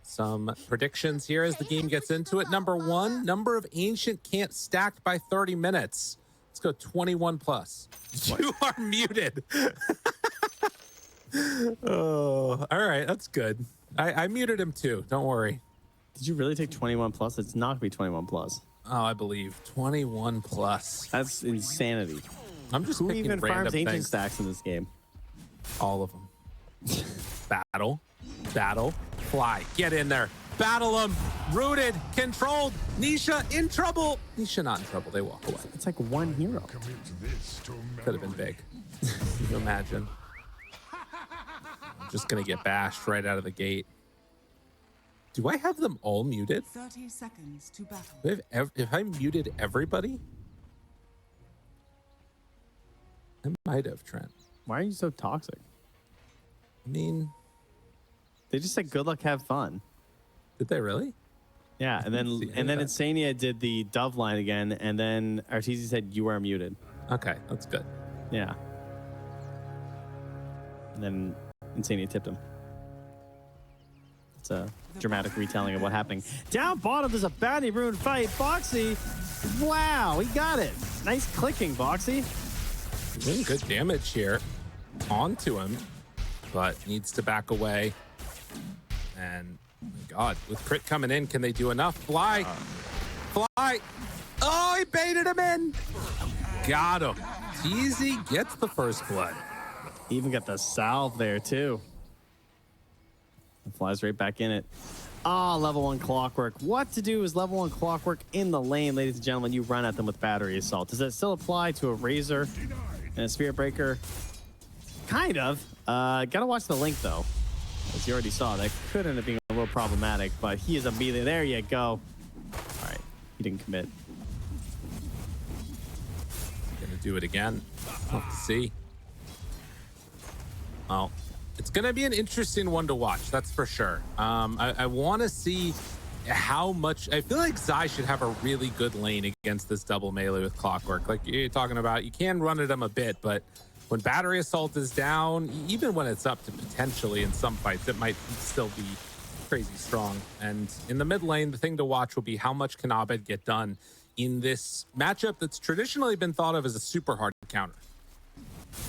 Some predictions here as the game gets into it. Number one, number of Ancient can't stack by 30 minutes. Let's go 21 plus. You are muted. Oh, all right. That's good. I muted him too. Don't worry. Did you really take 21 plus? It's not going to be 21 plus. Oh, I believe 21 plus. That's insanity. I'm just Who picking even random farms ancient things. stacks in this game? All of them. Battle, fly, get in there, battle them, rooted, controlled. Nisha in trouble. Nisha not in trouble. They walk away. It's like one hero. Could have been big. Can you imagine? I'm just gonna get bashed right out of the gate. Do I have them all muted? 30 seconds to battle. If I muted everybody, I might have, Trent. Why are you so toxic? I mean, They just said good luck, have fun. did they really? Yeah, and then Insania did the dove line again, and then Arteezy said you are muted. Okay, that's good. Yeah. And then Insania tipped him. It's a dramatic retelling of what happened. Down bottom, there's a bounty rune fight. Boxy, wow, he got it. Nice clicking, Boxy. Doing good damage here onto him, but needs to back away. And oh my God, with crit coming in, can they do enough? Fly. Oh, he baited him in. Got him. Teasy gets the first blood. Even got the salve there, too. And flies right back in it. Level 1 Clockwork. What to do is level 1 Clockwork in the lane, ladies and gentlemen. You run at them with Battery Assault. Does that still apply to a Razor and a Spirit Breaker? Kind of. Gotta watch the link, though. As you already saw, that could end up being a little problematic, but he is immediately... There you go. All right. He didn't commit. Gonna do it again. We'll have to see. Well, it's gonna be an interesting one to watch, that's for sure. I want to see how much. I feel like Zai should have a really good lane against this double melee with Clockwork. Like you're talking about, you can run at him a bit, but when Battery Assault is down, even when it's up to potentially in some fights, it might still be crazy strong. And in the mid lane, the thing to watch will be how much can Abed get done in this matchup that's traditionally been thought of as a super hard counter.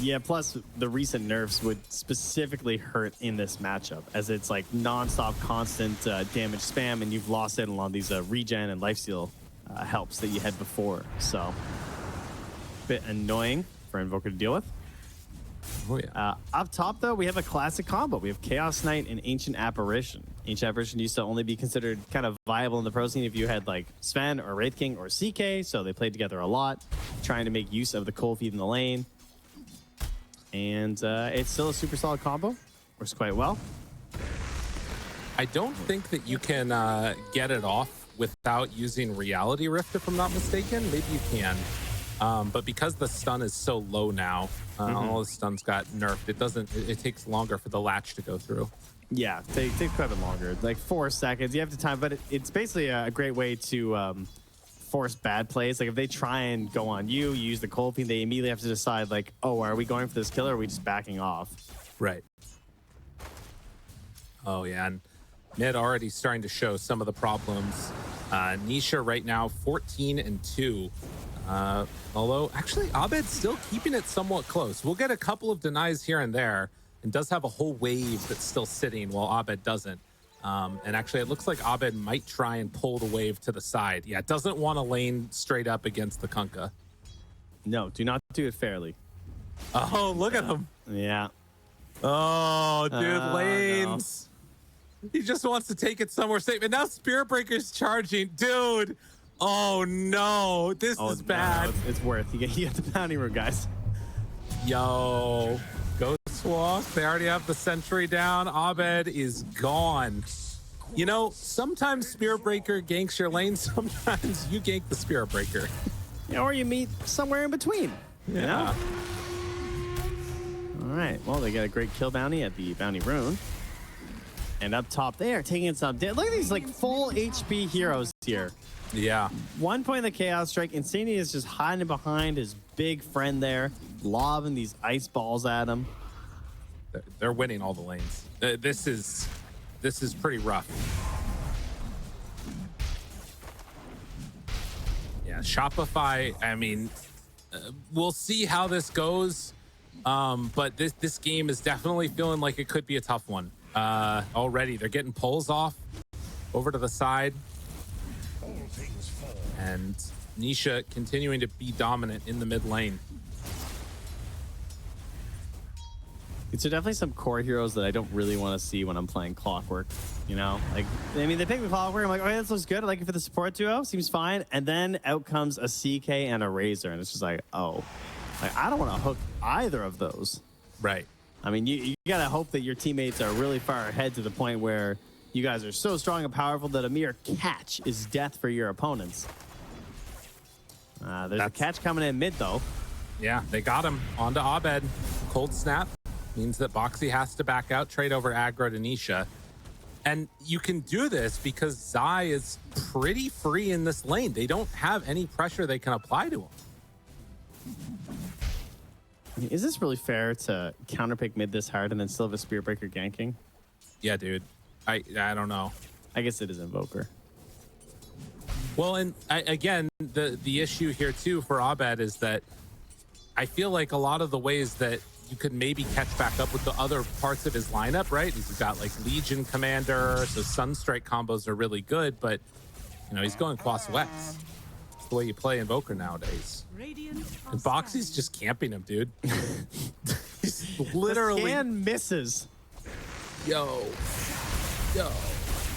Yeah, plus the recent nerfs would specifically hurt in this matchup, as it's like non-stop constant damage spam, and you've lost it on these regen and lifesteal helps that you had before. So, bit annoying for Invoker to deal with. Oh yeah. Up top, though, we have a classic combo. We have Chaos Knight and Ancient Apparition. Ancient Apparition used to only be considered kind of viable in the pro scene if you had like Sven or Wraith King or CK, so they played together a lot, trying to make use of the cold feed in the lane. And it's still a super solid combo. Works quite well. I don't think that you can get it off without using Reality Rift, if I'm not mistaken. Maybe you can. But because the stun is so low now, all the stuns got nerfed. It takes longer for the latch to go through. Yeah, it takes quite a bit longer. Like 4 seconds. You have the time, but it's basically a great way to force bad plays. Like if they try and go on you use the cold feed, they immediately have to decide like, oh, are we going for this kill or are we just backing off? Right. Oh yeah, and mid already starting to show some of the problems. Nisha right now 14-2. Although actually Abed's still keeping it somewhat close. We'll get a couple of denies here and there, and does have a whole wave that's still sitting while Abed doesn't. And actually, it looks like Abed might try and pull the wave to the side. Yeah, doesn't want to lane straight up against the Kunkka. No, do not do it fairly. Oh, look at him. Yeah. Oh, dude, lanes. No. He just wants to take it somewhere safe. And now Spirit Breaker's charging. Dude. Oh, no. This is bad. No, it's worth. You get the bounty room, guys. Yo. Ghost Walk. They already have the sentry down. Abed is gone. You know, sometimes Spirit Breaker ganks your lane. Sometimes you gank the Spirit Breaker. Yeah, or you meet somewhere in between. Yeah. You know? All right. Well, they got a great kill bounty at the bounty rune. And up top, they are taking some. Look at these like full HP heroes here. Yeah. 1 point in the Chaos Strike. Insania is just hiding behind his big friend there, lobbing these ice balls at him. They're winning all the lanes. This is this is pretty rough. Yeah, Shopify, I mean, we'll see how this goes. But this game is definitely feeling like it could be a tough one. Already, they're getting pulls off over to the side. And Nisha continuing to be dominant in the mid lane. So definitely some core heroes that I don't really want to see when I'm playing Clockwork. You know, like, I mean, they pick me Clockwork. I'm like, okay, this looks good. I like it for the support duo. Seems fine. And then out comes a CK and a Razor. And it's just like, oh, like, I don't want to hook either of those. Right. I mean, you got to hope that your teammates are really far ahead to the point where you guys are so strong and powerful that a mere catch is death for your opponents. There's a catch coming in mid, though. Yeah, they got him onto Abed. Cold snap means that Boxy has to back out, trade over aggro to Nisha. And you can do this because Zai is pretty free in this lane. They don't have any pressure they can apply to him. Is this really fair to counterpick mid this hard and then still have a Spirit Breaker ganking? Yeah, dude. I don't know. I guess it is Invoker. Well, and again, the issue here too for Abed is that I feel like a lot of the ways that you could maybe catch back up with the other parts of his lineup, right? He's got like Legion Commander, so Sunstrike combos are really good, but you know, he's going Quas Wex. It's the way you play Invoker nowadays. And Boxy's just camping him, dude. He's literally... The scan misses. Yo.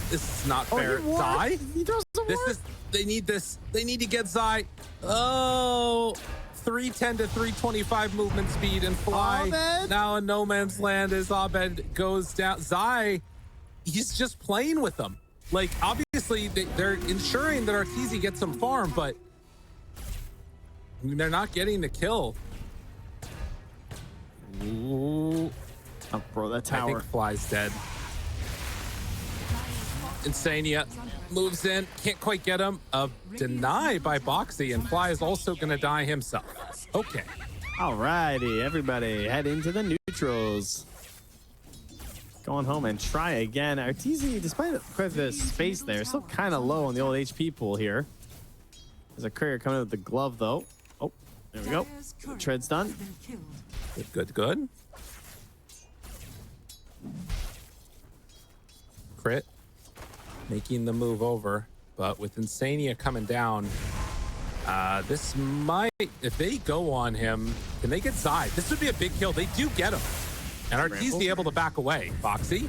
This is not fair. Zai? He throws the ward. They need this. They need to get Zai. Oh, 310 to 325 movement speed and fly. Abed? Now in no man's land as Abed goes down. Zai, he's just playing with them. Like, obviously, they're ensuring that Arteezy gets some farm, but they're not getting the kill. Ooh. Oh, bro, that tower. I think Fly's dead. Insania moves in, can't quite get him. A deny by Boxy, and Fly is also going to die himself. Okay. Alrighty, everybody, head into the neutrals. Going home and try again. Arteezy, despite quite the space there, still kind of low on the old HP pool here. There's a courier coming in with the glove, though. Oh, there we go. Tread's done. Good. Crit. Making the move over, but with Insania coming down, this might, if they go on him, can they get Zai? This would be a big kill. They do get him. And Arteezy able to back away. Boxy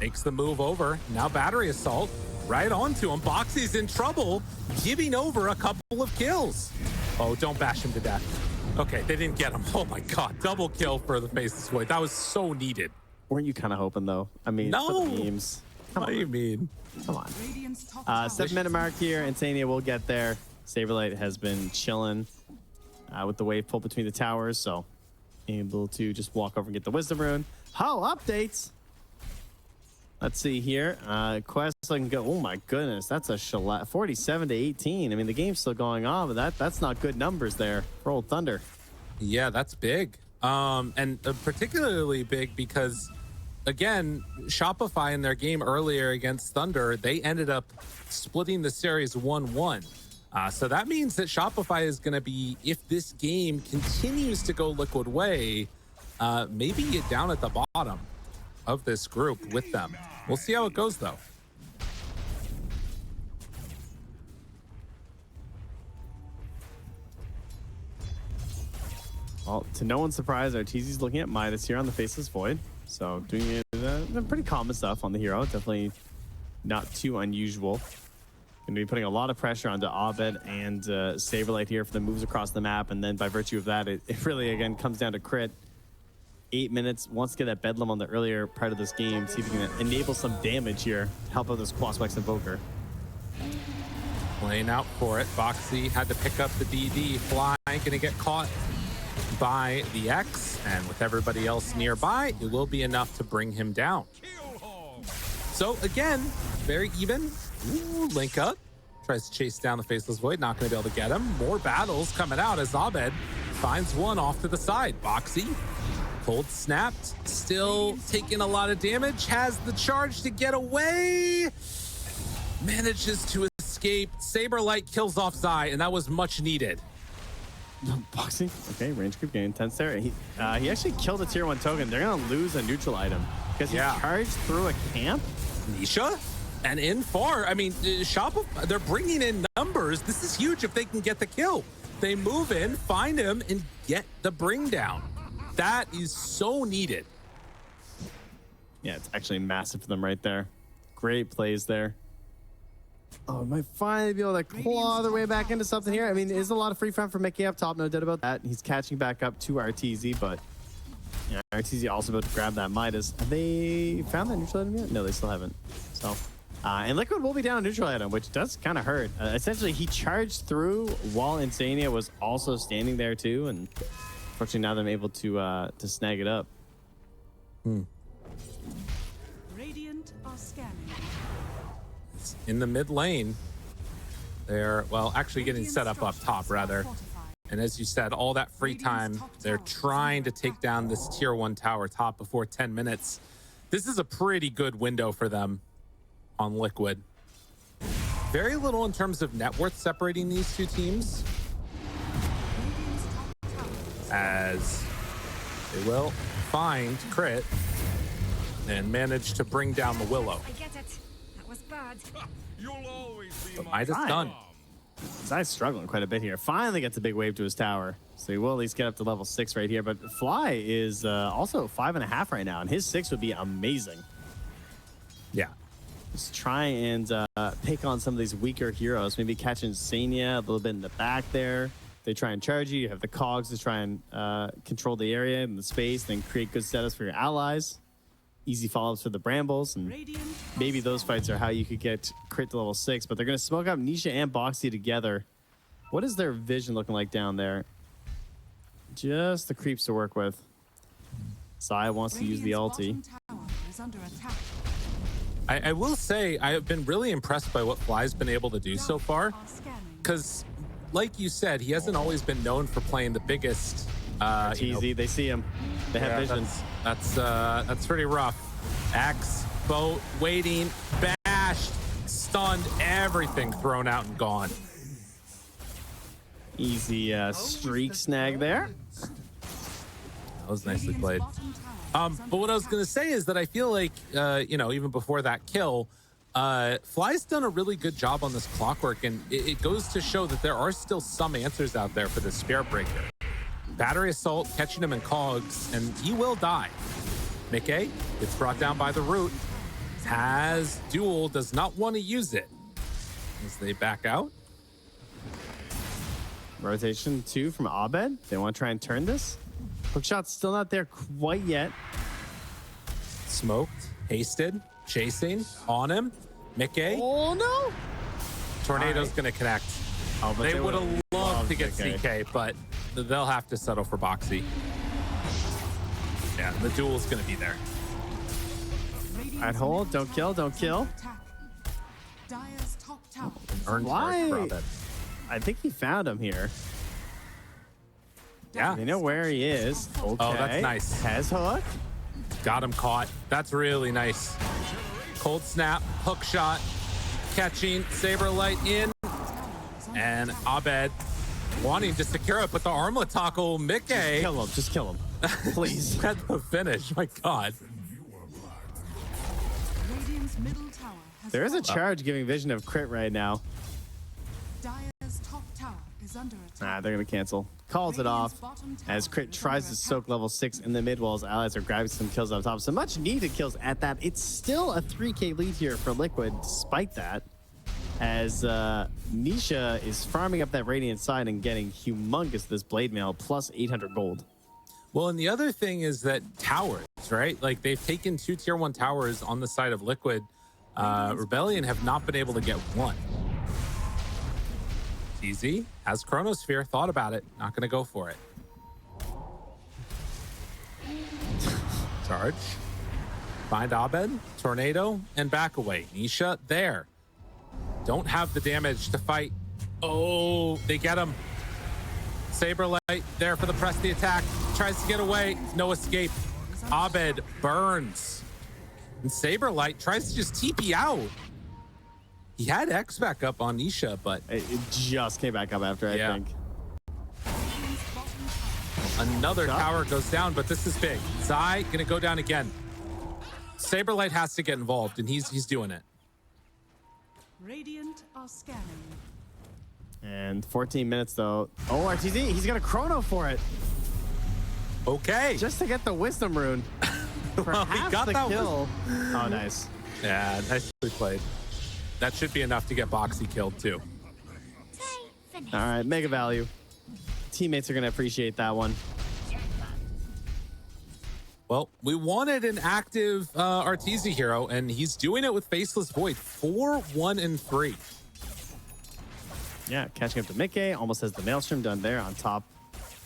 makes the move over. Now battery assault right onto him. Boxy's in trouble, giving over a couple of kills. Oh, don't bash him to death. Okay, they didn't get him. Oh my God, double kill for the Faceless Void. That was so needed. Weren't you kind of hoping, though? I mean, no. For the memes. What do you mean? Come on. 7-minute mark here. Insania will get there. Saberlight has been chilling with the wave pull between the towers, so able to just walk over and get the Wisdom Rune. How updates? Let's see here. Quest can go. Oh my goodness, that's a shellac. 47 to 18. I mean, the game's still going on, but that's not good numbers there for Old Thunder. Yeah, that's big. And particularly big because, again, Shopify in their game earlier against Thunder, they ended up splitting the series 1-1. So that means that Shopify is going to be, if this game continues to go Liquid way, maybe get down at the bottom of this group with them. We'll see how it goes, though. Well, to no one's surprise, Arteezy's looking at Midas here on the Faceless Void. So doing it, pretty common stuff on the hero. Definitely not too unusual. Going to be putting a lot of pressure onto Abed and Saberlight here for the moves across the map. And then by virtue of that, it really, again, comes down to crit. 8 minutes. Wants to get that Bedlam on the earlier part of this game. See if he can enable some damage here. Help out this Quas Wex Invoker. Playing out for it. Boxy had to pick up the DD. Fly going to get caught by the X, and with everybody else nearby, it will be enough to bring him down. So again, very even. Ooh, link up. Tries to chase down the Faceless Void, not going to be able to get him. More battles coming out as Abed finds one off to the side. Boxy Cold snapped, still taking a lot of damage, has the charge to get away, manages to escape. Saberlight kills off Zai, and that was much needed. Boxing. Okay, range creep getting intense there. He actually killed a tier 1 token. They're going to lose a neutral item because he charged through a camp. Nisha and in far. I mean, Shopify, they're bringing in numbers. This is huge if they can get the kill. They move in, find him, and get the bring down. That is so needed. Yeah, it's actually massive for them right there. Great plays there. Oh, might finally be able to claw their way back into something here. I mean, there's a lot of free front for Mickey up top, no doubt about that. He's catching back up to RTZ, but yeah, RTZ also about to grab that Midas. Have they found that neutral item yet? No, they still haven't. So, and Liquid will be down a neutral item, which does kind of hurt. Essentially, he charged through while Insania was also standing there too, and fortunately now they're able to snag it up. Radiant are scanning. In the mid lane, they're, well, actually getting set up top, rather. And as you said, all that free time, they're trying to take down this tier 1 tower top before 10 minutes. This is a pretty good window for them on Liquid. Very little in terms of net worth separating these two teams, as they will find Crit and manage to bring down the Willow. I get it. That was bad. You'll always be But my Midas done. Zai's struggling quite a bit here. Finally gets a big wave to his tower. So he will at least get up to level 6 right here. But Fly is also 5.5 right now, and his 6 would be amazing. Yeah. Just try and pick on some of these weaker heroes. Maybe catch Insania a little bit in the back there. They try and charge you. You have the cogs to try and control the area and the space, then create good setups for your allies. Easy follow-ups for the Brambles, and maybe those fights are how you could get Crit to level 6. But they're going to smoke up Nisha and Boxy together. What is their vision looking like down there? Just the creeps to work with. Zai wants to use the ulti. I will say I have been really impressed by what Fly's been able to do so far, because like you said, he hasn't always been known for playing the biggest. It's easy. They see him. They have vision. That's pretty rough. Axe, boat, waiting, bashed, stunned, everything thrown out and gone. Easy streak snag there. That was nicely played. But what I was going to say is that I feel like, even before that kill, Fly's done a really good job on this clockwork, and it goes to show that there are still some answers out there for the Spirit Breaker. Battery Assault, catching him in cogs, and he will die. Mickey gets brought down by the root. Has Duel, does not want to use it. As they back out. Rotation 2 from Abed. They want to try and turn this. Hookshot's still not there quite yet. Smoked, hasted, chasing, on him. Mickey. Oh, no. Tornado's going to connect. Oh, but they would have loved to get CK. CK, but they'll have to settle for Boxy. Yeah, the duel's going to be there. Alright, hold. Don't kill. Don't kill. Dire's top tower. Earned Why? charge for Abed. I think he found him here. Yeah. They know where he is. Okay. Oh, that's nice. Has hook. Got him caught. That's really nice. Cold snap, hook shot, catching, Saberlight in, and Abed wanting to secure it, but the armlet tackle, Mickey. Kill him. Just kill him. Please. At the finish. My God. Radiant's middle tower has There is a fallen. charge giving vision of Crit right now. Dire's top tower is under attack. Nah, they're going to cancel. Calls it off as Crit tries to soak level 6 in the mid while his allies are grabbing some kills up top. So much needed kills at that. It's still a 3k lead here for Liquid despite that, as Nisha is farming up that Radiant side and getting humongous this Blade Mail plus 800 gold. Well, and the other thing is that towers, right? Like, they've taken 2 tier 1 towers on the side of Liquid. Rebellion have not been able to get one. Easy. Has Chronosphere. Thought about it. Not going to go for it. Charge. Find Abed. Tornado. And back away. Nisha there. Don't have the damage to fight. Oh, they get him. Saberlight there for the press the attack. tries to get away. No escape. Abed burns. And Saberlight tries to just TP out. He had X back up on Nisha, but It just came back up after, I think. another tower goes down, but this is big. Zai gonna go down again. Saberlight has to get involved, and he's doing it. Radiant are scanning. And 14 minutes, though. Oh, RTZ, he's got a chrono for it. Okay. Just to get the wisdom rune. Perhaps got the that kill. Oh, nice. Yeah, nicely played. That should be enough to get Boxy killed, too. All right, mega value. Teammates are going to appreciate that one. Well, we wanted an active Arteezy hero, and he's doing it with Faceless Void. 4, 1, and 3. Yeah, catching up to Mickey. Almost has the Maelstrom done there on top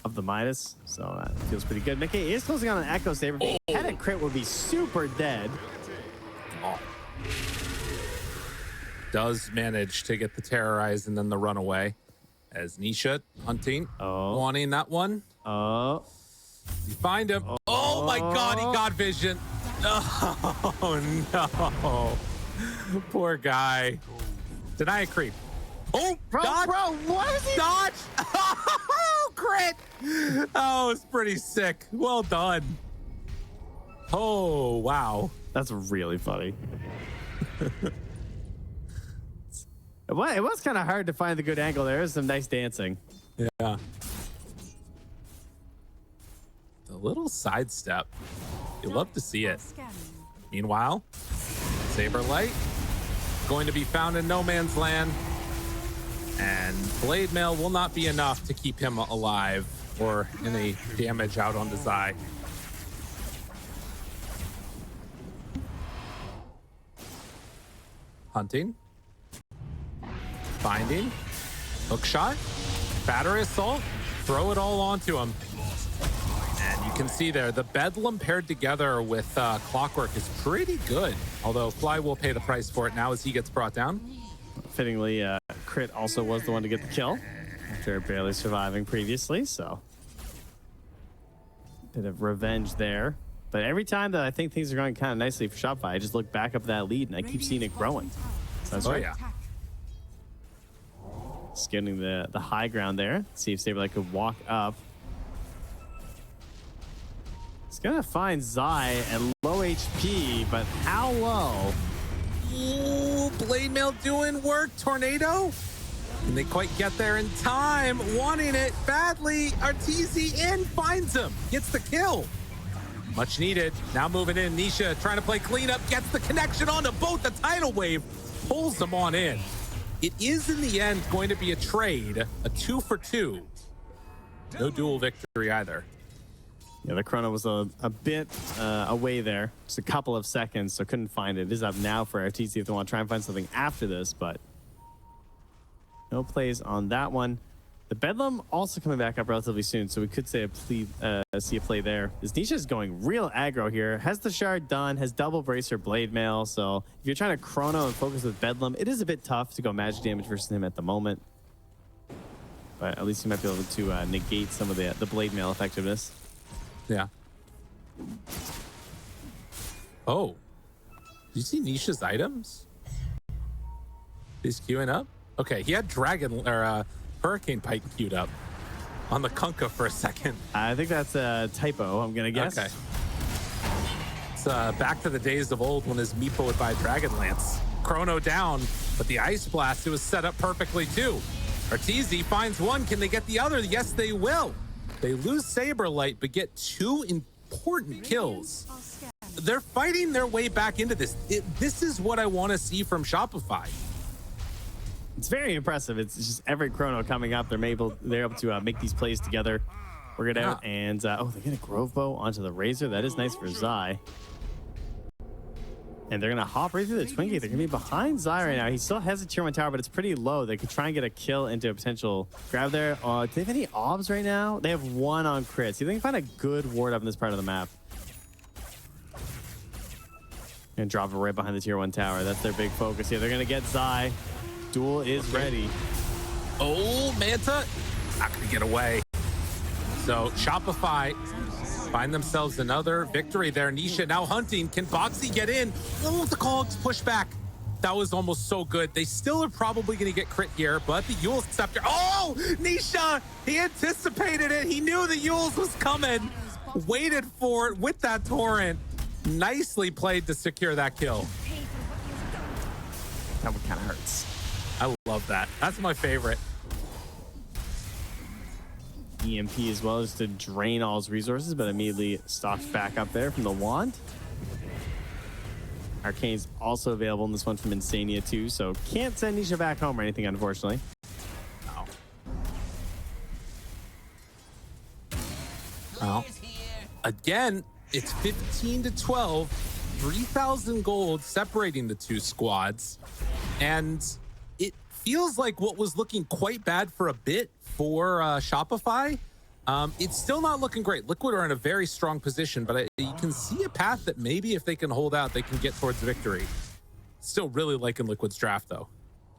of the Midas. So that feels pretty good. Mickey is closing on an Echo Saber. If he had a crit, would be super dead. Oh. Does manage to get the Terrorize and then the Runaway. As Nisha hunting, wanting that one. Oh. You find him. Oh my God, he got vision. Oh no. Poor guy. Deny a creep. Oh, Bro, what is he? dodge. Oh, crit. Oh, it's pretty sick. Well done. Oh, wow. That's really funny. It was kind of hard to find the good angle there. There's some nice dancing. Yeah. The little sidestep. You love to see it. Scanning. Meanwhile, Saberlight going to be found in no man's land. And Blade Mail will not be enough to keep him alive or any damage out on the Zai. Hunting. Finding. Hook shot. Battery assault. Throw it all onto him. And you can see there, the Bedlam paired together with Clockwork is pretty good. Although Fly will pay the price for it now as he gets brought down. Fittingly, Crit also was the one to get the kill after barely surviving previously, so bit of revenge there. But every time that I think things are going kind of nicely for Shopify, I just look back up that lead and I keep seeing it growing. So that's right. Yeah. Just getting the high ground there. See if Saberlight could walk up. It's gonna find Zai at low HP, but how low? Ooh, Blade Mail doing work. Tornado. Can they quite get there in time? Wanting it badly. Arteezy in, finds him. Gets the kill. Much needed. Now moving in. Nisha trying to play cleanup. Gets the connection onto both. The tidal wave pulls them on in. It is in the end going to be a trade. A 2-for-2. No dual victory either. Yeah, the chrono was a bit away there. Just a couple of seconds, so couldn't find it. It is up now for RTC if they want to try and find something after this, but no plays on that one. The Bedlam also coming back up relatively soon, so we could say see a play there. This Nisha's going real aggro here. Has the shard done, has double bracer Blade Mail, so if you're trying to chrono and focus with Bedlam, it is a bit tough to go magic damage versus him at the moment. But at least you might be able to negate some of the Blade Mail effectiveness. Yeah. Oh. Did you see Nisha's items? He's queuing up? Okay, he had Dragon or Hurricane Pike queued up on the Kunkka for a second. I think that's a typo, I'm gonna guess. Okay. It's back to the days of old when his Meepo would buy Dragonlance. Chrono down, but the Ice Blast, it was set up perfectly too. Arteezy finds one. Can they get the other? Yes, they will. They lose Saberlight, but get 2 important kills. They're fighting their way back into this. This is what I want to see from Shopify. It's very impressive. It's just every chrono coming up. They're able to make these plays together, work it out, and they get a Grove Bow onto the Razor. That is nice for Zai. And they're gonna hop right through the Twinkie. They're gonna be behind Zai right now. He still has a tier 1 tower, but it's pretty low. They could try and get a kill into a potential grab there. Do they have any obs right now? They have 1 on crits. See if they can find a good ward up in this part of the map. And drop it right behind the tier 1 tower. That's their big focus here. They're gonna get Zai. Duel is ready. Oh, Manta. Not going to get away. So Shopify find themselves another victory there. Nisha now hunting. Can Boxy get in? Oh, the Cogs push back. That was almost so good. They still are probably going to get crit here, but the Yule Scepter. Oh, Nisha! He anticipated it. He knew the Yules was coming. Waited for it with that torrent. Nicely played to secure that kill. Pay for what you've done. That one kind of hurts. I love that. That's my favorite. EMP as well, just to drain all his resources, but immediately stalks back up there from the wand. Arcane's also available in this one from Insania too, so can't send Nisha back home or anything, unfortunately. Oh. Well, again, it's 15 to 12, 3,000 gold separating the two squads, and it feels like what was looking quite bad for a bit for Shopify. It's still not looking great. Liquid are in a very strong position, but you can see a path that maybe if they can hold out, they can get towards victory. Still really liking Liquid's draft, though.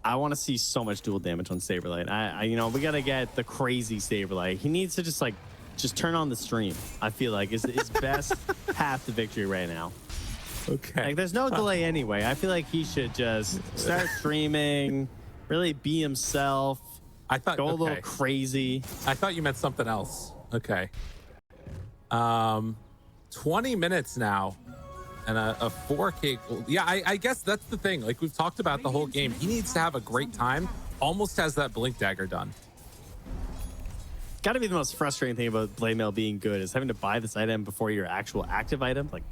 I want to see so much dual damage on Saberlight. We got to get the crazy Saberlight. He needs to just turn on the stream. I feel like is his best path to victory right now. Okay. Like, there's no delay anyway. I feel like he should just start streaming, really be himself. I thought go a little crazy. I thought you meant something else. Okay. 20 minutes now and a 4K. Yeah, I guess that's the thing. Like we've talked about the whole game. He needs to have a great time. Almost has that blink dagger done. Got to be the most frustrating thing about Blade Mail being good is having to buy this item before your actual active item. Like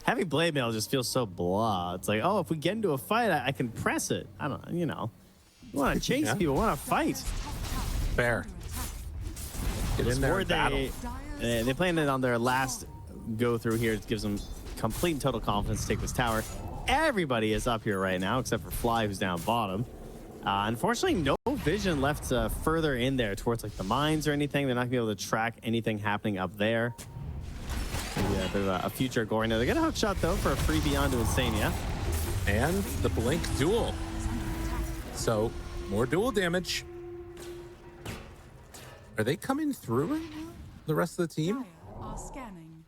having Blade Mail just feels so blah. It's like, oh, if we get into a fight, I can press it. I don't, you want to chase people, want to fight. Fair. Get in there and battle. They planned it on their last go through here. It gives them complete and total confidence to take this tower. Everybody is up here right now, except for Fly, who's down bottom. Unfortunately, no vision left further in there towards like the mines or anything. They're not gonna be able to track anything happening up there. Maybe a bit of a future goal right now. They get a hook shot though for a free beyond to Insania. And the blink duel. So more dual damage. Are they coming through right now? The rest of the team? Dire are scanning.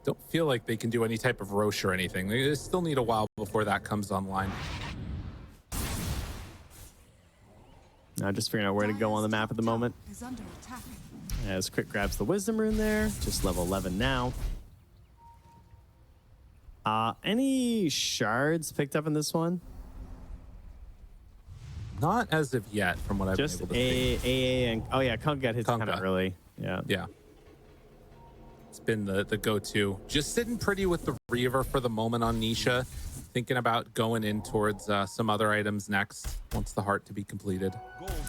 Don't feel like they can do any type of Roche or anything. They still need a while before that comes online. Now just figuring out where to go on the map at the moment. Is under attack. As Quick grabs the Wisdom Rune there, just level 11 now. Any shards picked up in this one? Not as of yet, from what I've been able to see. AA and oh yeah, Kunk got his kind Kunkka. of early. Yeah. Yeah. It's been the go-to. Just sitting pretty with the Reaver for the moment on Nisha. Thinking about going in towards some other items next, wants the heart to be completed.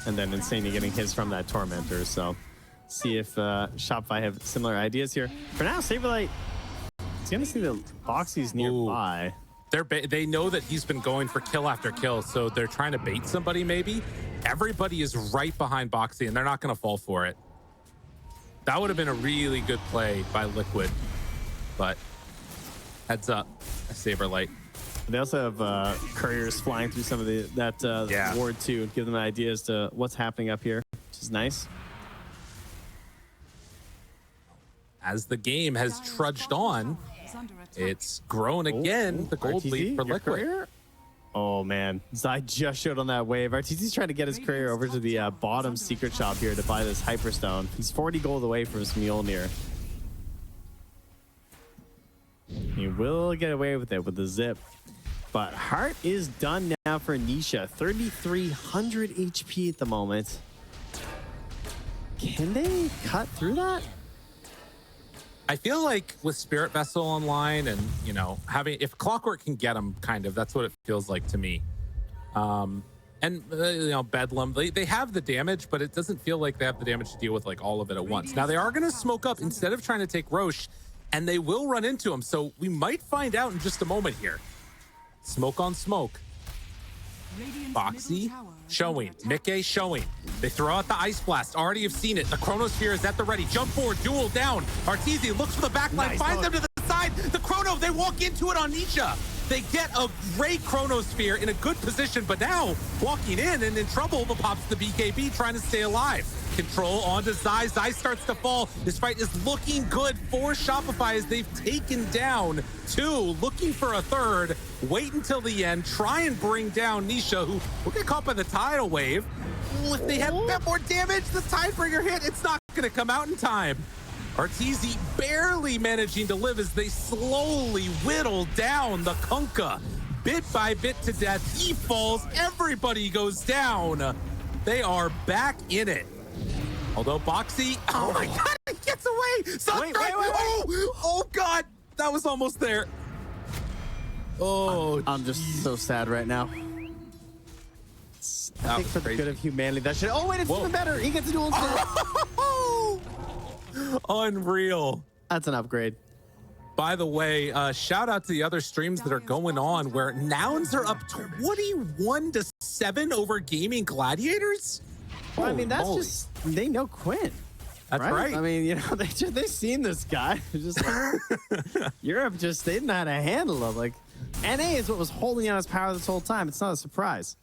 And then Insania getting his from that Tormentor. So see if Shopify have similar ideas here. For now, Saberlight is going to see the Boxies nearby. They know that he's been going for kill after kill, so they're trying to bait somebody maybe. Everybody is right behind Boxy, and they're not going to fall for it. That would have been a really good play by Liquid, but heads up, Saberlight. They also have couriers flying through some of that ward too, and give them an idea as to what's happening up here, which is nice. As the game has trudged on, it's grown again, the gold RTZ, lead for your Liquid. courier? Oh man, Zai just showed on that wave. RTZ's trying to get his courier over to the bottom secret shop here to buy this Hyperstone. He's 40 gold away from his Mjolnir. He will get away with it with the zip. But heart is done now for Nisha. 3,300 HP at the moment. Can they cut through that? I feel like with Spirit Vessel online and, having, if Clockwork can get them, kind of, that's what it feels like to me. Bedlam, they have the damage, but it doesn't feel like they have the damage to deal with like all of it at once. Now they are going to smoke up instead of trying to take Roche, and they will run into him. So we might find out in just a moment here. Smoke on smoke. Boxy showing. Mickey showing. They throw out the Ice Blast. Already have seen it. The Chronosphere is at the ready. Jump forward. Duel down. Arteezy looks for the backline. Nice. Finds them to the side. The Chrono, they walk into it on Nisha. They get a great Chronosphere in a good position, but now walking in and in trouble, the pops the BKB trying to stay alive. Control onto Zai. Zai starts to fall. This fight is looking good for Shopify as they've taken down 2, looking for a 3rd. Wait until the end, try and bring down Nisha, who will get caught by the tidal wave. If they have a bit more damage, the Tidebringer hit, it's not going to come out in time. Arteezy barely managing to live as they slowly whittle down the Kunkka. Bit by bit to death, he falls, everybody goes down. They are back in it. Although Boxy, oh my God, he gets away. Wait. Oh God, that was almost there. Oh, I'm just so sad right now. I think for the good of humanity, that should. Oh wait, it's even better. He gets a dual instead. Unreal. That's an upgrade. By the way, shout out to the other streams that are going on where Nouns are up 21-7 over Gaming Gladiators. Well, I mean, that's Holy. just, they know Quinn. That's right. I mean, you know, they've seen this guy. Just Europe just, they didn't know how to handle him. Like, NA is what was holding on his power this whole time. It's not a surprise.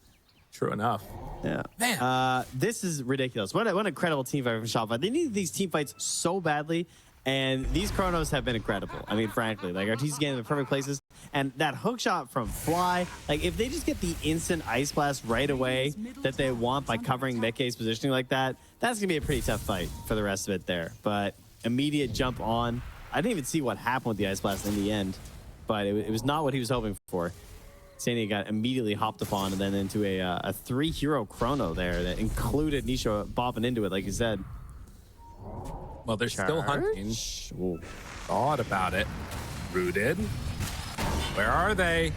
True enough. Yeah. Man. This is ridiculous. What an incredible team fight from Shopify. They needed these team fights so badly, and these Chronos have been incredible. I mean, frankly, like Arteezy's getting in the perfect places, and that hook shot from Fly, like if they just get the instant Ice Blast right away that they want by covering Mickey's positioning like that, that's going to be a pretty tough fight for the rest of it there. But immediate jump on. I didn't even see what happened with the Ice Blast in the end, but it was not what he was hoping for. Sania got immediately hopped upon and then into a 3-hero chrono there that included Nisha bopping into it, like you said. Well, they're still hunting. Ooh. Thought about it. Rooted. Where are they?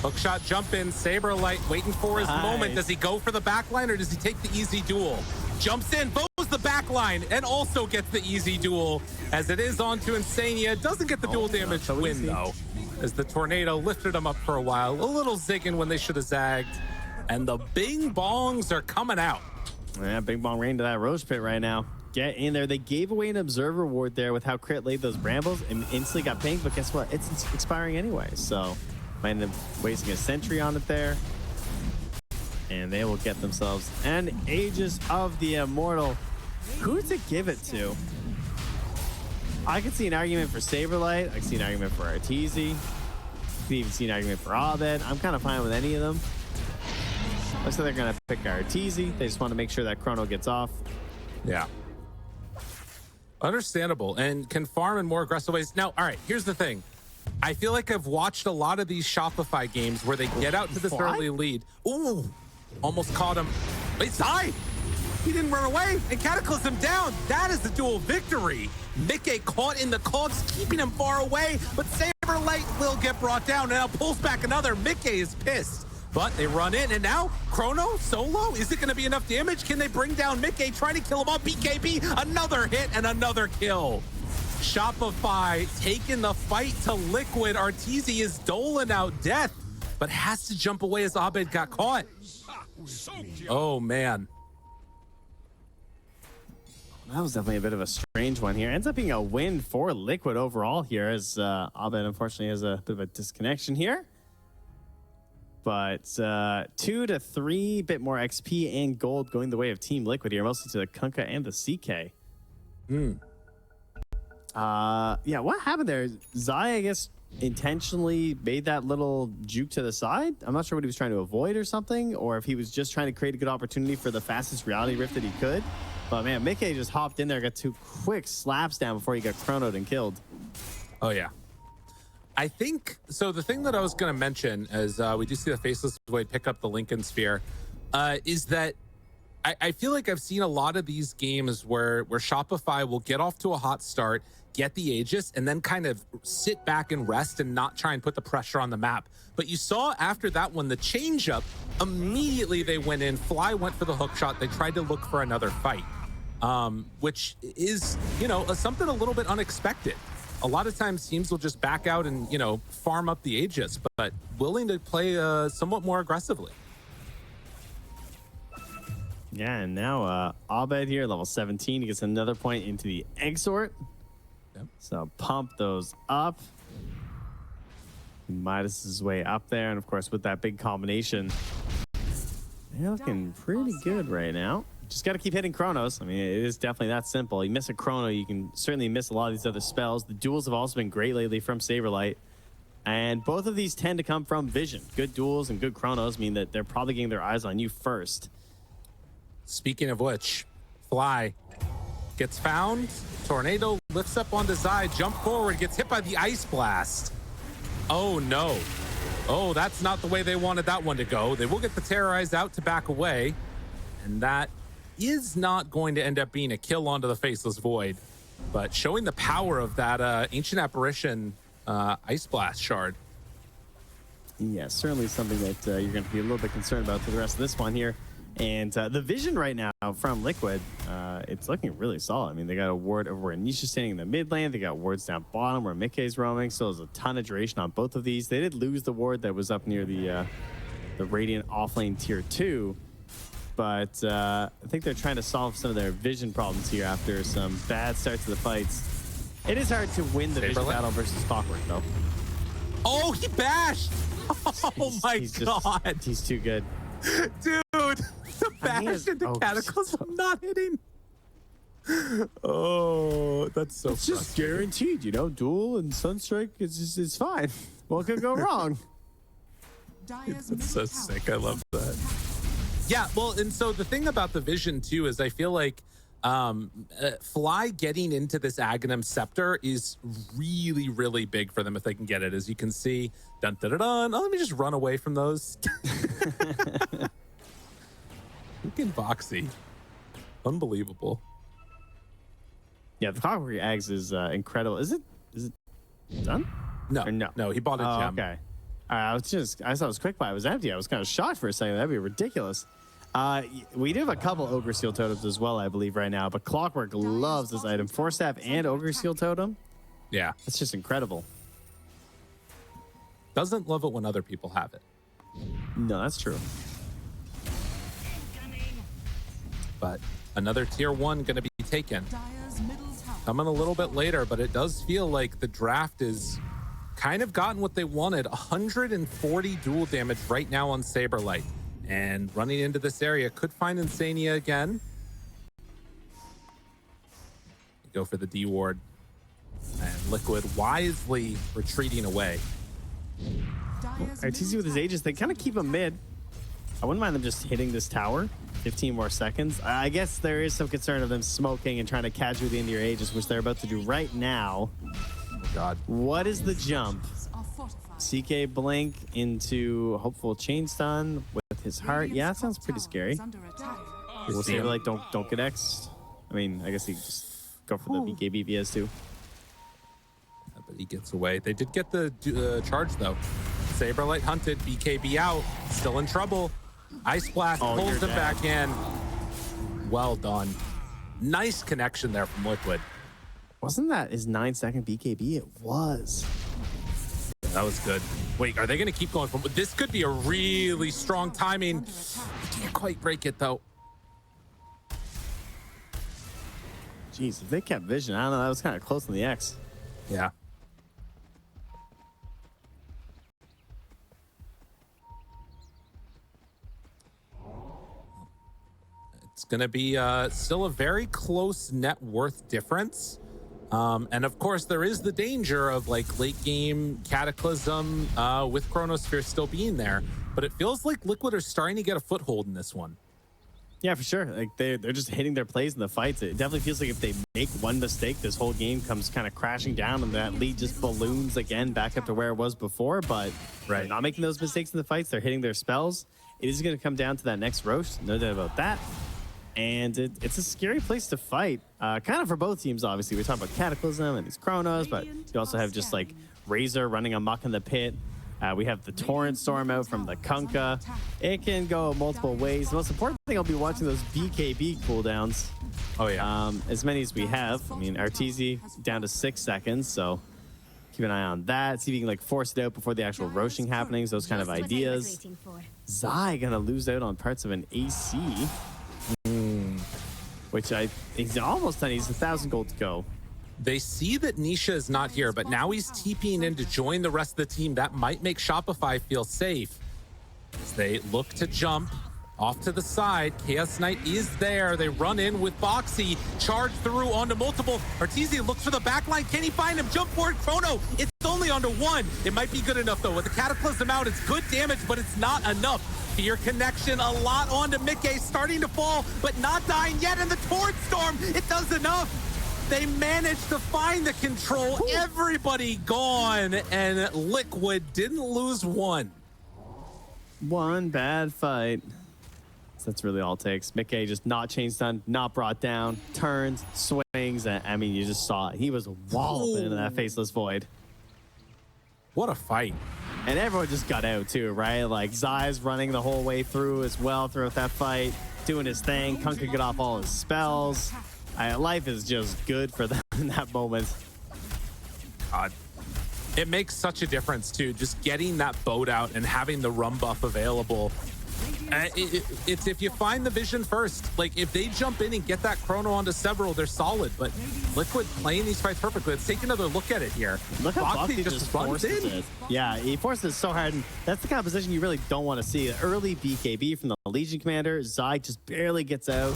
Hookshot jump in. Saberlight waiting for his moment. Does he go for the backline or does he take the easy duel? Jumps in, bows the backline, and also gets the easy duel as it is onto Insania. Doesn't get the dual damage so win, easy. though, as the tornado lifted him up for a while. A little zigging when they should have zagged. And the bing bongs are coming out. Yeah, bing bong rain to that Roach Pit right now. Get in there. They gave away an observer ward there with how Crit laid those brambles and instantly got pinged, but guess what? It's expiring anyway, so might end up wasting a sentry on it there. And they will get themselves an Aegis of the Immortal. Who to give it to? I could see an argument for Saberlight. I could see an argument for Arteezy. I could even see an argument for Abed. I'm kind of fine with any of them. Looks like they're going to pick Arteezy. They just want to make sure that Chrono gets off. Yeah. Understandable, and can farm in more aggressive ways. Now, all right, here's the thing. I feel like I've watched a lot of these Shopify games where they get out to this early lead. Ooh, almost caught him. Wait, Zai! He didn't run away, and Cataclysm down. That is the dual victory. Mickey caught in the cogs, keeping him far away, but Saberlight will get brought down, and now pulls back another. Mickey is pissed. But they run in, and now Chrono solo. Is it going to be enough damage? Can they bring down Mickey, trying to kill him off? BKB, another hit and another kill. Shopify taking the fight to Liquid. Arteezy is doling out death, but has to jump away as Abed got caught. Oh, man. That was definitely a bit of a strange one here. Ends up being a win for Liquid overall here, as Abed unfortunately has a bit of a disconnection here. But 2 to 3, bit more XP and gold going the way of Team Liquid here, mostly to the Kunkka and the CK. Yeah, what happened there? Zai, I guess, intentionally made that little juke to the side. I'm not sure what he was trying to avoid or something, or if he was just trying to create a good opportunity for the fastest reality rift that he could. But man, Mickey just hopped in there, got 2 quick slaps down before he got chronoed and killed. Oh, yeah. I think, so the thing that I was going to mention as we do see the Faceless Void pick up the Lincoln Sphere is that I feel like I've seen a lot of these games where Shopify will get off to a hot start, get the Aegis, and then kind of sit back and rest and not try and put the pressure on the map. But you saw after that one, the change up, immediately they went in, Fly went for the hook shot, they tried to look for another fight, which is, you know, something a little bit unexpected. A lot of times teams will just back out and, you know, farm up the Aegis, but willing to play somewhat more aggressively. Yeah, and now Abed here, level 17, he gets another point into the Exort. Yep. So pump those up. Midas is way up there, and of course with that big combination, they're looking pretty good right now. Just got to keep hitting Chronos. I mean, it is definitely that simple. You miss a Chrono, you can certainly miss a lot of these other spells. The duels have also been great lately from Saberlight. And both of these tend to come from Vision. Good duels and good Chronos mean that they're probably getting their eyes on you first. Speaking of which, Fly gets found. Tornado lifts up onto Zai, jump forward, gets hit by the Ice Blast. Oh no. Oh, that's not the way they wanted that one to go. They will get the Terrorized out to back away. And that is not going to end up being a kill onto the Faceless Void. But showing the power of that Ancient Apparition Ice Blast shard. Yeah, certainly something that you're going to be a little bit concerned about for the rest of this one here. And the vision right now from Liquid, it's looking really solid. I mean, they got a ward over where Nisha's standing in the mid lane. They got wards down bottom where Mikkei's roaming. So there's a ton of duration on both of these. They did lose the ward that was up near the Radiant offlane tier 2. But I think they're trying to solve some of their vision problems here after some bad starts to the fights. It is hard to win the vision battle versus Clockwork, though. Oh, he bashed! Oh my god! He's too good. Dude, the bash into Cataclysm not hitting. Oh, that's so It's just guaranteed, you know, duel and Sunstrike is fine. What could go wrong? That's so sick. I love that. Yeah, well, and so the thing about the vision too is I feel like Fly getting into this Aghanim Scepter is really, really big for them if they can get it. As you can see, dun dun dun dun. Oh, let me just run away from those. Freaking Boxy, unbelievable. Yeah, the Clockwork Eggs is incredible. Is it done? No, or no, no, he bought a gem. Okay. I thought it was quick buy. It was empty. I was kind of shocked for a second. That'd be ridiculous. We do have a couple Ogre Seal Totems as well, I believe, right now. But Clockwork loves this item. Force Staff and Ogre Seal Totem. Yeah. It's just incredible. Doesn't love it when other people have it. No, that's true. But another tier 1 going to be taken. Coming a little bit later, but it does feel like the draft is kind of gotten what they wanted. 140 dual damage right now on Saberlight. And running into this area could find Insania again. Go for the D ward. And Liquid wisely retreating away. RTZ with his Aegis, they kind of keep him mid. I wouldn't mind them just hitting this tower. 15 more seconds. I guess there is some concern of them smoking and trying to catch you with the end of your Aegis, which they're about to do right now. Oh God. What is the jump? CK blink into hopeful chain stun with his heart. Yeah, that sounds pretty scary. We'll see. Like, don't get X'd. I mean, I guess he just go for the BKB VS too. Yeah, but he gets away. They did get the charge though. Saberlight hunted. BKB out. Still in trouble. Ice Blast pulls him back in. Well done. Nice connection there from Liquid. Wasn't that his 9-second BKB? It was. Yeah, that was good. Wait, are they going to keep going? This could be a really strong timing. They can't quite break it though. Jeez, if they kept vision, I don't know. That was kind of close on the X. Yeah. It's going to be still a very close net worth difference. And of course, there is the danger of like late game Cataclysm with Chronosphere still being there. But it feels like Liquid are starting to get a foothold in this one. Yeah, for sure. Like they're just hitting their plays in the fights. It definitely feels like if they make one mistake, this whole game comes kind of crashing down and that lead just balloons again back up to where it was before. But they're not making those mistakes in the fights. They're hitting their spells. It is going to come down to that next roast. No doubt about that. And it's a scary place to fight, kind of for both teams, obviously. We're talking about Cataclysm and these Chronos, but you also have just like Razor running amok in the pit. We have the Torrent Storm out from the Kunkka. It can go multiple ways. The most important thing, I'll be watching those BKB cooldowns. Oh, yeah. As many as we have. I mean, RTZ down to 6 seconds, so keep an eye on that. See if you can like force it out before the actual roashing happenings, those kind of ideas. Zai gonna lose out on parts of an AC. Which he's almost done. He's 1,000 gold to go. They see that Nisha is not here, but now he's TPing in to join the rest of the team. That might make Shopify feel safe as they look to jump off to the side. Chaos Knight is there. They run in with Boxy, charge through onto multiple. Arteezy looks for the back line. Can he find him? Jump forward, Chrono. It's only onto one. It might be good enough, though. With the Cataclysm out, it's good damage, but it's not enough. Fear connection, a lot onto Mickey, starting to fall, but not dying yet. And the Torrent Storm, it does enough. They managed to find the control. Ooh. Everybody gone, and Liquid didn't lose one. One bad fight. That's really all it takes. Mickey just not chain stun, not brought down, turns, swings. I mean, you just saw it. He was walloping into that faceless void. What a fight. And everyone just got out too, right? Like Zai's running the whole way through as well throughout that fight, doing his thing. Kunkka got off all his spells. Life is just good for them in that moment. God. It makes such a difference too, just getting that boat out and having the rum buff available. It's if you find the vision first. Like if they jump in and get that chrono onto several, they're solid. But Liquid playing these fights perfectly. Let's take another look at it here. Look how Boxy just forces it. Yeah, he forces it so hard, and that's the kind of position you really don't want to see. Early BKB from the Legion commander. Zai just barely gets out.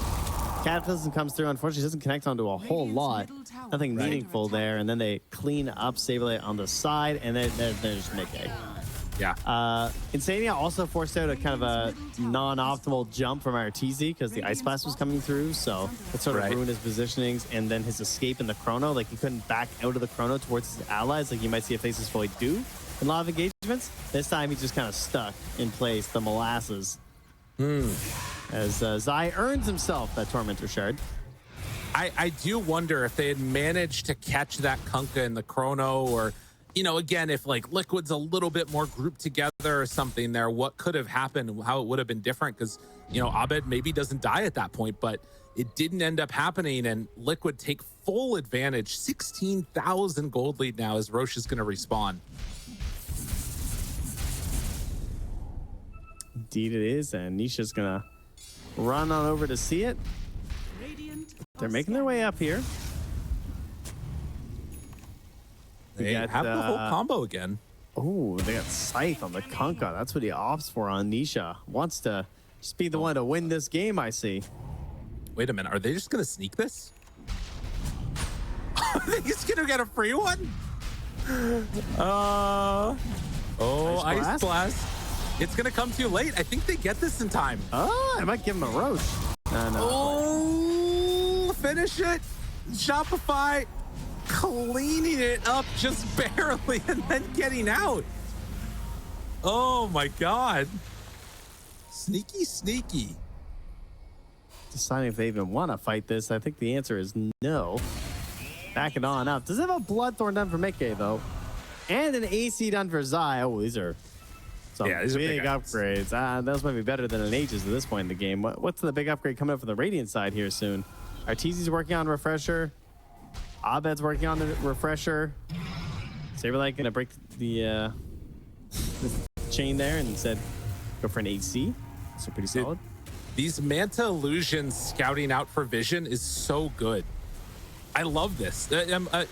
Cataclysm comes through. Unfortunately, doesn't connect onto a whole lot. Nothing meaningful there. And then they clean up Saberlight on the side, and then there's Mickey. Yeah. Insania also forced out a kind of a non-optimal jump from Arteezy because the Ice Blast was coming through, so it sort of ruined his positionings, and then his escape in the Chrono, like he couldn't back out of the Chrono towards his allies like you might see a Faceless Void do in a lot of engagements. This time he just kind of stuck in place, the molasses. As Zai earns himself that Tormentor Shard. I do wonder if they had managed to catch that Kunkka in the Chrono, or you know, again, if like Liquid's a little bit more grouped together or something there, what could have happened, how it would have been different, because, you know, Abed maybe doesn't die at that point, but it didn't end up happening, and Liquid take full advantage. 16,000 gold lead now as Roche is going to respawn. Indeed it is, and Nisha's going to run on over to see it. They're making their way up here. They have the whole combo again. Oh, they got Scythe on the Kunkka. That's what he opts for on Nisha. Wants to just be the one to win this game, I see. Wait a minute. Are they just going to sneak this? Are they just going to get a free one? Ice Blast. It's going to come too late. I think they get this in time. Oh, I might give him a Roche. No. Oh, finish it. Shopify cleaning it up just barely and then getting out. Oh my God. Sneaky. Deciding if they even want to fight this, I think the answer is no. Back it on up. Does it have a Bloodthorn done for Mickey, though? And an AC done for Zai. Oh, these are some big upgrades. Those might be better than an Aegis at this point in the game. What's the big upgrade coming up for the Radiant side here soon? Arteezy's working on Refresher. Abed's working on the Refresher. Saberlight gonna break the chain there and said go for an AC. So pretty solid. These Manta Illusions scouting out for vision is so good. I love this.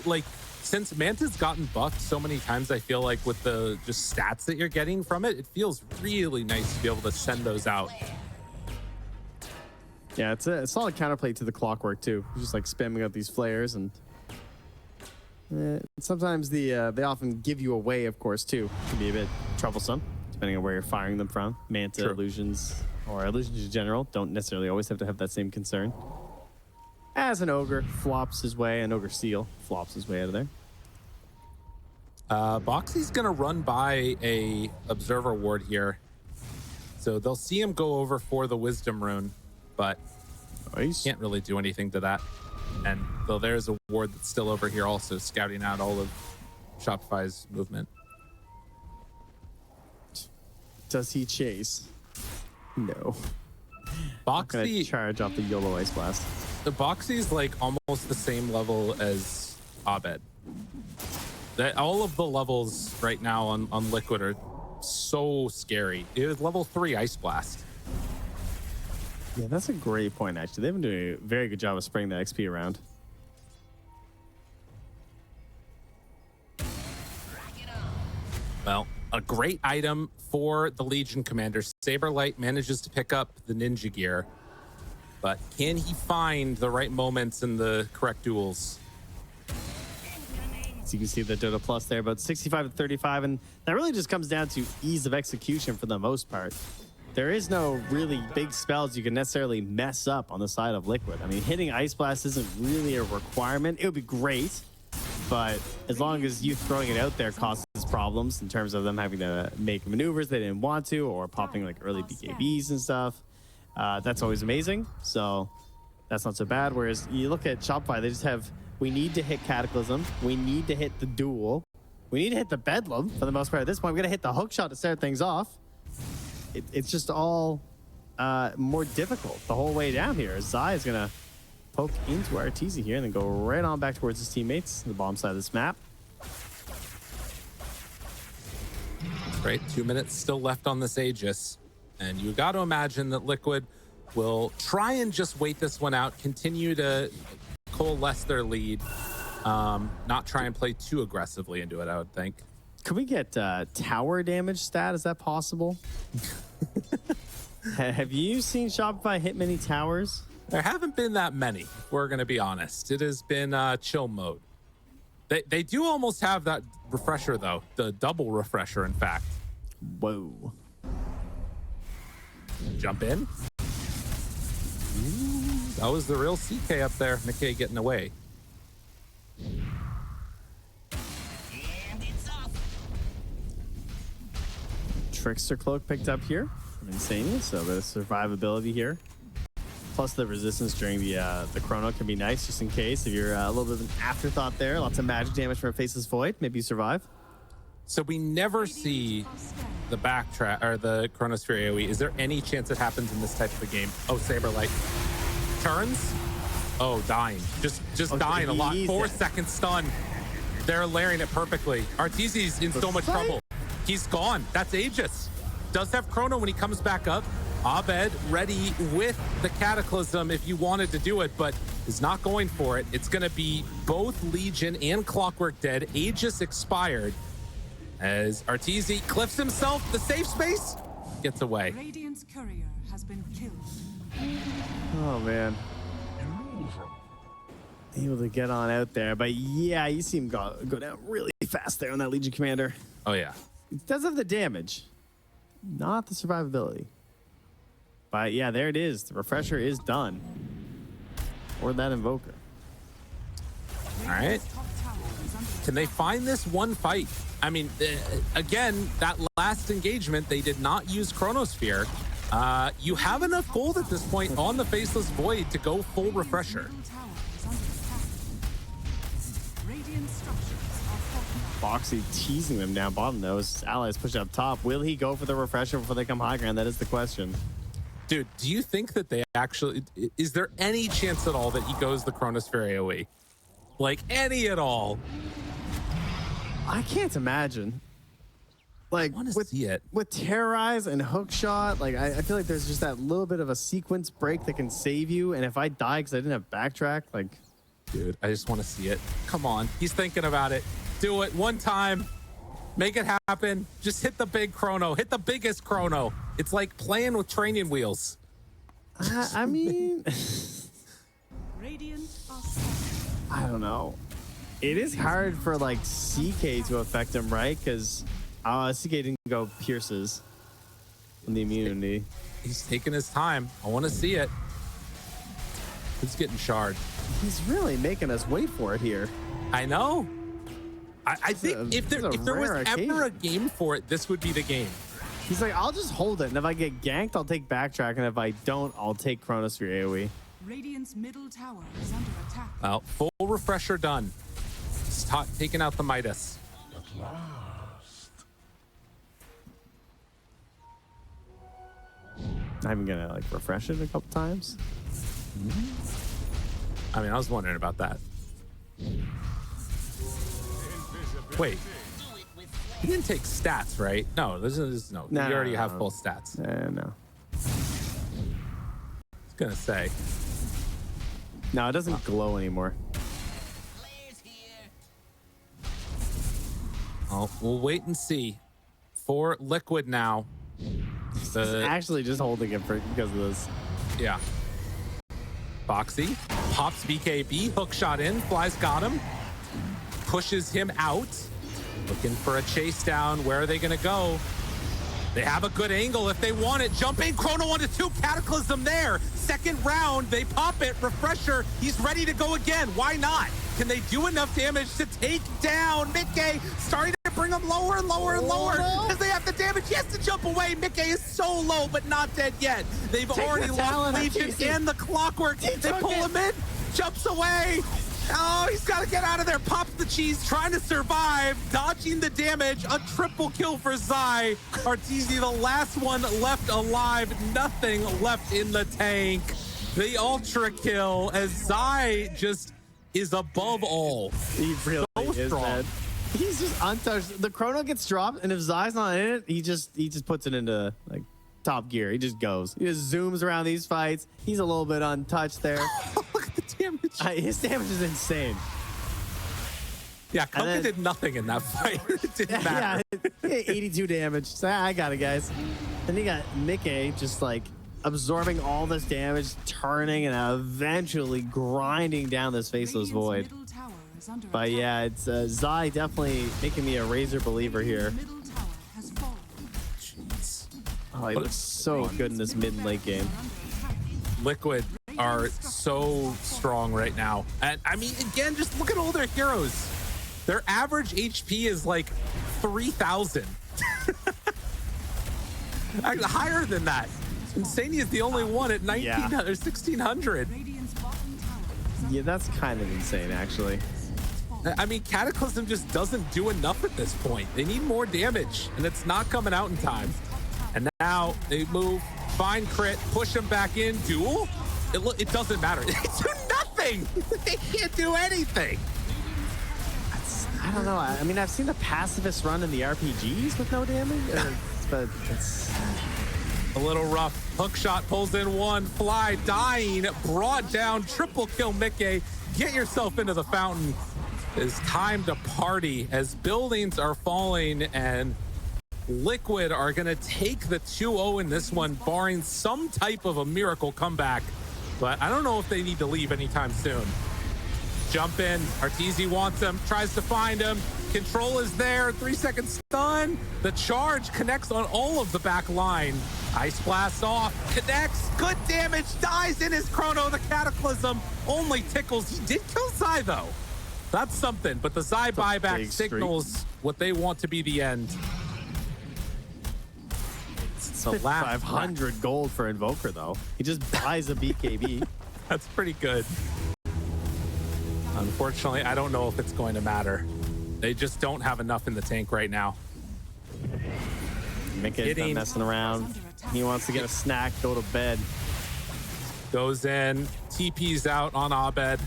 Like, since Manta's gotten buffed so many times, I feel like with the just stats that you're getting from it, it feels really nice to be able to send those out. Yeah, it's a solid counterplay to the Clockwork too. Just like spamming out these flares, and sometimes they often give you away, of course, too. It can be a bit troublesome depending on where you're firing them from. Manta illusions or illusions in general don't necessarily always have to have that same concern. As an ogre flops his way, an ogre seal flops his way out of there. Boxy's gonna run by a observer ward here, so they'll see him go over for the wisdom rune, but can't really do anything to that. And though there's a ward that's still over here also scouting out all of Shopify's movement. Does he chase? No. Boxy charge off the YOLO Ice Blast. The Boxy's like almost the same level as Abed. That all of the levels right now on Liquid are so scary. It was level 3 Ice Blast. Yeah, that's a great point, actually. They've been doing a very good job of spreading that XP around. Well, a great item for the Legion commander. Saberlight manages to pick up the ninja gear, but can he find the right moments and the correct duels? So you can see the Dota Plus there, about 65 to 35, and that really just comes down to ease of execution for the most part. There is no really big spells you can necessarily mess up on the side of Liquid. I mean, hitting Ice Blast isn't really a requirement. It would be great, but as long as you throwing it out there causes problems in terms of them having to make maneuvers they didn't want to, or popping like early BKBs and stuff, that's always amazing. So that's not so bad. Whereas you look at Shopify, they just have, we need to hit Cataclysm, we need to hit the Duel, we need to hit the Bedlam for the most part. At this point, we're gonna hit the hook shot to start things off. It's just all more difficult the whole way down here. Zai is going to poke into Arteezy here and then go right on back towards his teammates, the bottom side of this map. Right, 2 minutes still left on this Aegis. And you got to imagine that Liquid will try and just wait this one out, continue to coalesce their lead, not try and play too aggressively into it, I would think. Could we get tower damage stat? Is that possible? Have you seen Shopify hit many towers? There haven't been that many, if we're going to be honest. It has been chill mode. They do almost have that refresher, though. The double refresher, in fact. Whoa. Jump in. Ooh, that was the real CK up there. McKay getting away. Trickster Cloak picked up here from Insania, so the survivability here. Plus the resistance during the chrono can be nice just in case if you're a little bit of an afterthought there. Lots of magic damage from a Faceless Void. Maybe you survive. So we never see the backtrack or the Chronosphere AoE. Is there any chance it happens in this type of a game? Oh, Saberlight turns. Oh, dying. Just dying a lot. 4 second stun. They're layering it perfectly. Arteezy's in so much trouble. He's gone. That's Aegis. Does have Chrono when he comes back up. Abed ready with the Cataclysm if you wanted to do it, but is not going for it. It's going to be both Legion and Clockwork dead. Aegis expired as Arteezy cliffs himself. The safe space gets away. Radiant's courier has been killed. Oh, man. Able to get on out there. But yeah, you see him go down really fast there on that Legion commander. Oh, yeah. It does have the damage, not the survivability. But yeah, there it is. The refresher is done. Or that invoker. All right. Can they find this one fight? I mean, again, that last engagement, they did not use Chronosphere. You have enough gold at this point on the Faceless Void to go full refresher. Boxy teasing them down bottom, though. His allies push up top. Will he go for the refresher before they come high ground? That is the question. Dude, do you think that they actually... Is there any chance at all that he goes the Chronosphere AoE? Like, any at all? I can't imagine. Like, I want to see it. With Terrorize and Hookshot, like, I feel like there's just that little bit of a sequence break that can save you. And if I die because I didn't have backtrack, like... Dude, I just want to see it. Come on. He's thinking about it. Do it one time. Make it happen. Just hit the big chrono. Hit the biggest chrono. It's like playing with training wheels. I mean... Radiant I don't know. It is hard for, like, CK to affect him, right? Because CK didn't go pierces on the immunity. He's taking his time. I want to see it. He's getting shard. He's really making us wait for it here. I know. I think if there was ever a game for it, this would be the game. He's like, I'll just hold it, and if I get ganked, I'll take backtrack, and if I don't, I'll take Chronosphere AoE. Radiant's middle tower is under attack. Well, full refresher done. Taking out the Midas. At last. I'm even gonna like refresh it a couple times. I mean, I was wondering about that. Wait, he didn't take stats, right? No, this is no. You already have full stats. No. I was gonna say. No, it doesn't glow anymore. Oh, we'll wait and see. for Liquid now. Actually just holding it because of this. Yeah. Foxy pops BKB, hook shot in, Fly's got him, pushes him out, looking for a chase down. Where are they gonna go? They have a good angle if they want it. Jumping, Chrono 1-2, Cataclysm there. Second round, they pop it, refresher, he's ready to go again. Why not? Can they do enough damage to take down Mickey? Starting to bring him lower and lower and lower because they have the damage. He has to jump away. Mickey is so low, but not dead yet. They've already lost Legion and the Clockwork. They pull him in, jumps away. Oh, he's got to get out of there. Pops the cheese, trying to survive, dodging the damage. A triple kill for Zai. Arteezy, the last one left alive. Nothing left in the tank. The ultra kill as Zai just is above all. He really So is, strong. man. He's just untouched. The Chrono gets dropped, and if Zai's not in it, he just puts it into like top gear. He just goes. He just zooms around these fights. He's a little bit untouched there. Look at the damage. His damage is insane. Yeah, Kunkka then- did nothing in that fight. It didn't matter. Yeah, 82 damage. So I got it, guys. Then you got Mickey just like absorbing all this damage, turning, and eventually grinding down this faceless void. Radiant's middle tower is under But attack. yeah, it's Zai definitely making me a Razor believer here. The middle tower has fallen. Jeez. Oh, he looks so good in this mid and late game. Liquid are so strong right now. And I mean, again, just look at all their heroes. Their average HP is like 3,000. Higher than that. Insania is the only one at 1,900 or 1,600. Radiant's bottom tower is Yeah, that's kind of insane, actually. I mean, Cataclysm just doesn't do enough at this point. They need more damage, and it's not coming out in time. And now they move, find crit, push them back in, duel. It doesn't matter. They do nothing. They can't do anything. I don't know. I mean, I've seen the pacifist run in the RPGs with no damage, but it's A little rough. Hookshot pulls in one. Fly dying. Brought down. Triple kill Mickey. Get yourself into the fountain. It's time to party as buildings are falling and Liquid are going to take the 2-0 in this one, barring some type of a miracle comeback. But I don't know if they need to leave anytime soon. Jump in. Arteezy wants him. Tries to find him. Control is there. 3-second stun. The charge connects on all of the back line. Ice blast off. Connects. Good damage. Dies in his Chrono. The Cataclysm only tickles. He did kill Zai, though. That's something. But the Zai buyback big streak. signals what they want to be the end. It's the last 500 gold for Invoker, though. He just buys a BKB. That's pretty good. Unfortunately, I don't know if it's going to matter. They just don't have enough in the tank right now. Mickey's not Hitting. messing around. He wants to get a snack, go to bed. Goes in, TP's out on Abed.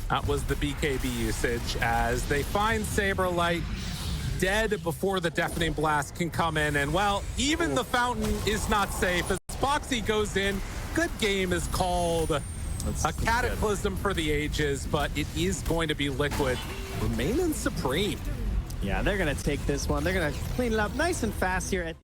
That was the BKB usage as they find Saberlight dead before the Deafening Blast can come in. And well, even the fountain is not safe as Foxy goes in. Good game is called. A cataclysm for the ages, but it is going to be Liquid remaining supreme. Yeah, they're going to take this one. They're going to clean it up nice and fast here at